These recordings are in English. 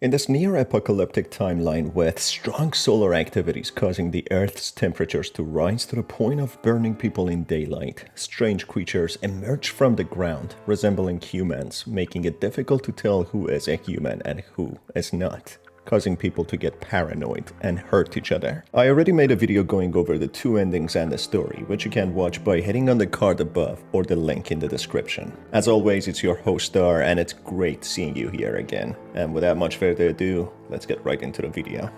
In this near-apocalyptic timeline with strong solar activities causing the Earth's temperatures to rise to the point of burning people in daylight, strange creatures emerge from the ground resembling humans, making it difficult to tell who is a human and who is not, causing people to get paranoid and hurt each other. I already made a video going over the two endings and the story, which you can watch by hitting on the card above or the link in the description. As always, it's your host Star, and it's great seeing you here again. And without much further ado, let's get right into the video.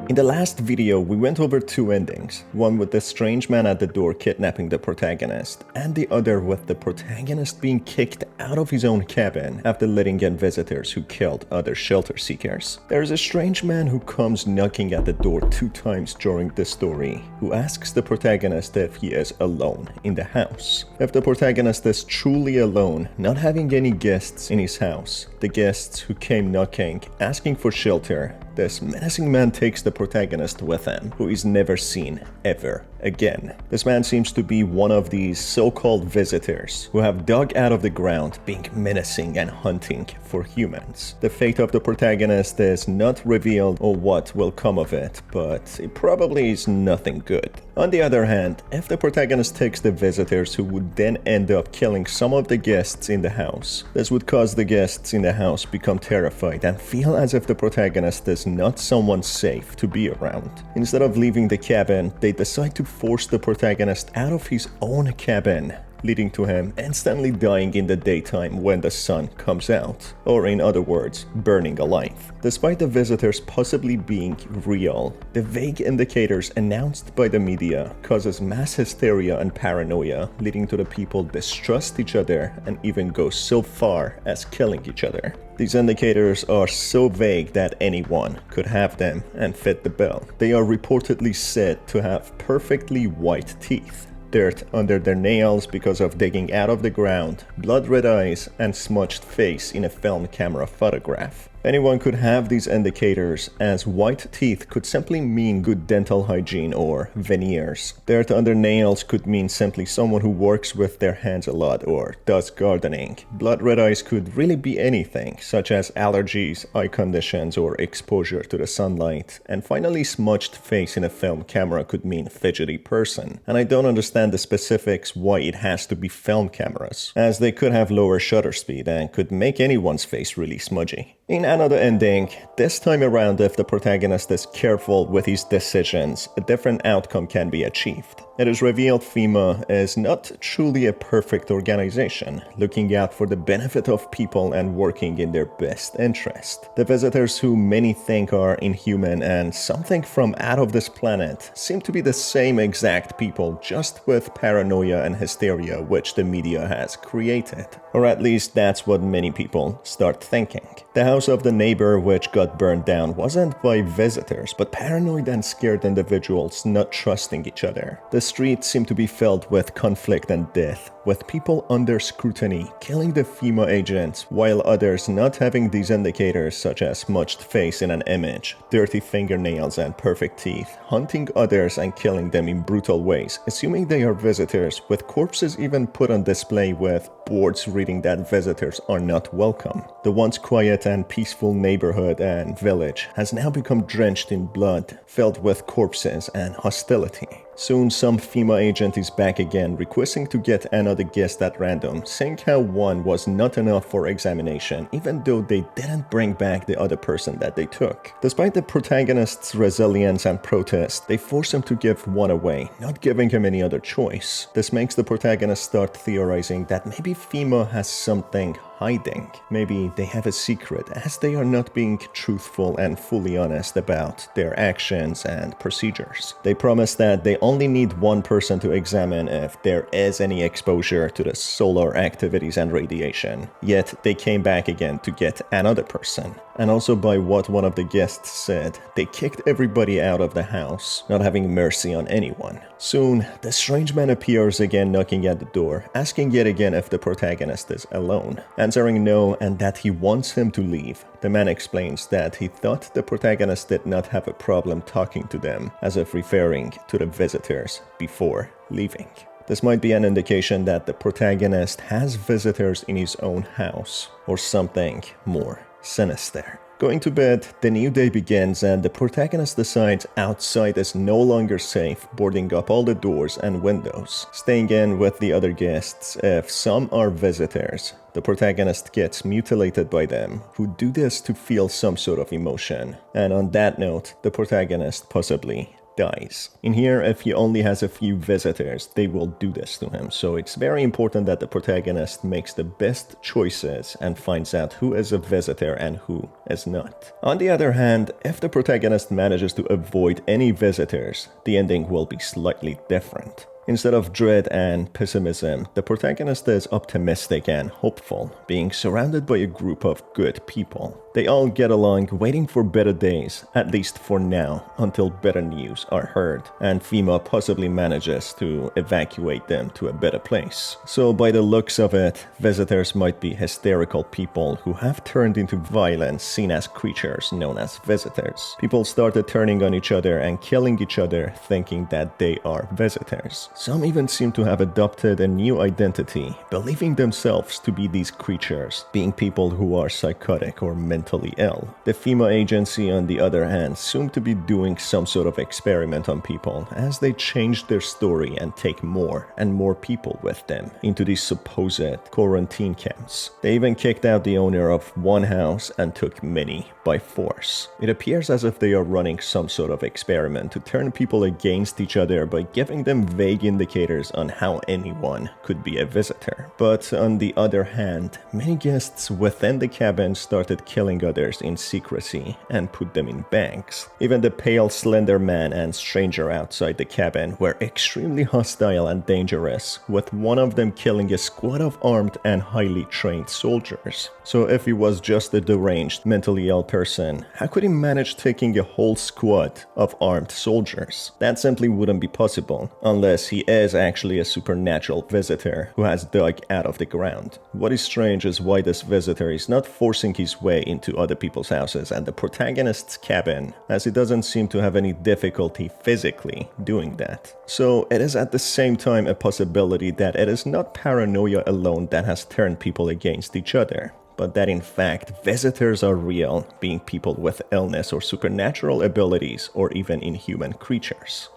In the last video, we went over two endings, one with the strange man at the door kidnapping the protagonist, and the other with the protagonist being kicked out of his own cabin after letting in visitors who killed other shelter seekers. There is a strange man who comes knocking at the door 2 times during this story, who asks the protagonist if he is alone in the house. If the protagonist is truly alone, not having any guests in his house, the guests who came knocking, asking for shelter, this menacing man takes the protagonist with him, who is never seen ever again. This man seems to be one of these so-called visitors who have dug out of the ground, being menacing and hunting for humans. The fate of the protagonist is not revealed or what will come of it, but it probably is nothing good. On the other hand, if the protagonist takes the visitors who would then end up killing some of the guests in the house, this would cause the guests in the house become terrified and feel as if the protagonist is not someone safe to be around. Instead of leaving the cabin, they decide to force the protagonist out of his own cabin, leading to him instantly dying in the daytime when the sun comes out, or in other words, burning alive. Despite the visitors possibly being real, the vague indicators announced by the media causes mass hysteria and paranoia, leading to the people distrust each other and even go so far as killing each other. These indicators are so vague that anyone could have them and fit the bill. They are reportedly said to have perfectly white teeth, dirt under their nails because of digging out of the ground, blood-red eyes, and smudged face in a film camera photograph. Anyone could have these indicators, as white teeth could simply mean good dental hygiene or veneers. Dirt under nails could mean simply someone who works with their hands a lot or does gardening. Blood-red eyes could really be anything, such as allergies, eye conditions, or exposure to the sunlight. And finally, smudged face in a film camera could mean fidgety person. And I don't understand the specifics why it has to be film cameras, as they could have lower shutter speed and could make anyone's face really smudgy. In another ending, this time around, if the protagonist is careful with his decisions, a different outcome can be achieved. It is revealed FEMA is not truly a perfect organization, looking out for the benefit of people and working in their best interest. The visitors who many think are inhuman and something from out of this planet seem to be the same exact people, just with paranoia and hysteria which the media has created. Or at least that's what many people start thinking. The house of the neighbor which got burned down wasn't by visitors, but paranoid and scared individuals not trusting each other. The streets seem to be filled with conflict and death, with people under scrutiny killing the FEMA agents, while others not having these indicators such as smudged face in an image, dirty fingernails and perfect teeth, hunting others and killing them in brutal ways, assuming they are visitors, with corpses even put on display with boards reading that visitors are not welcome. The once quiet and peaceful neighborhood and village has now become drenched in blood, filled with corpses and hostility. Soon some FEMA agent is back again, requesting to get another guest at random, saying how one was not enough for examination, even though they didn't bring back the other person that they took. Despite the protagonist's resilience and protest, they force him to give one away, not giving him any other choice. This makes the protagonist start theorizing that maybe FEMA has something hiding. Maybe they have a secret, as they are not being truthful and fully honest about their actions and procedures. They promise that they only need one person to examine if there is any exposure to the solar activities and radiation. Yet they came back again to get another person. And also, by what one of the guests said, they kicked everybody out of the house, not having mercy on anyone. Soon, the strange man appears again, knocking at the door, asking yet again if the protagonist is alone. Answering no, and that he wants him to leave. The man explains that he thought the protagonist did not have a problem talking to them, as if referring to the visitors before leaving. This might be an indication that the protagonist has visitors in his own house, or something more sinister. Going to bed, the new day begins and the protagonist decides outside is no longer safe, boarding up all the doors and windows, staying in with the other guests if some are visitors. The protagonist gets mutilated by them, who do this to feel some sort of emotion. And on that note, the protagonist possibly dies. In here, if he only has a few visitors, they will do this to him. So it's very important that the protagonist makes the best choices and finds out who is a visitor and who is not. On the other hand, if the protagonist manages to avoid any visitors, the ending will be slightly different. Instead of dread and pessimism, the protagonist is optimistic and hopeful, being surrounded by a group of good people. They all get along, waiting for better days, at least for now, until better news are heard, and FEMA possibly manages to evacuate them to a better place. So by the looks of it, visitors might be hysterical people who have turned into violence, seen as creatures known as visitors. People started turning on each other and killing each other, thinking that they are visitors. Some even seem to have adopted a new identity, believing themselves to be these creatures, being people who are psychotic or mentally ill. The FEMA agency, on the other hand, seem to be doing some sort of experiment on people as they change their story and take more and more people with them into these supposed quarantine camps. They even kicked out the owner of one house and took many by force. It appears as if they are running some sort of experiment to turn people against each other by giving them vague indicators on how anyone could be a visitor. But on the other hand, many guests within the cabin started killing others in secrecy and put them in banks. Even the pale, slender man and stranger outside the cabin were extremely hostile and dangerous, with one of them killing a squad of armed and highly trained soldiers. So if he was just a deranged, mentally ill person, how could he manage taking a whole squad of armed soldiers? That simply wouldn't be possible, unless he is actually a supernatural visitor who has dug out of the ground. What is strange is why this visitor is not forcing his way into other people's houses and the protagonist's cabin, as he doesn't seem to have any difficulty physically doing that. So it is at the same time a possibility that it is not paranoia alone that has turned people against each other, but that in fact visitors are real, being people with illness or supernatural abilities or even inhuman creatures.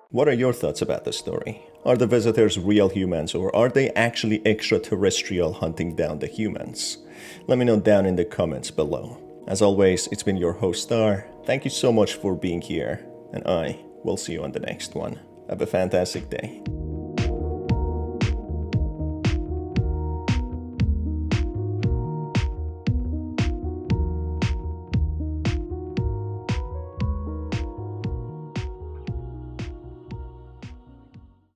What are your thoughts about the story? Are the visitors real humans, or are they actually extraterrestrial hunting down the humans? Let me know down in the comments below. As always, it's been your host Star. Thank you so much for being here, and I will see you on the next one. Have a fantastic day.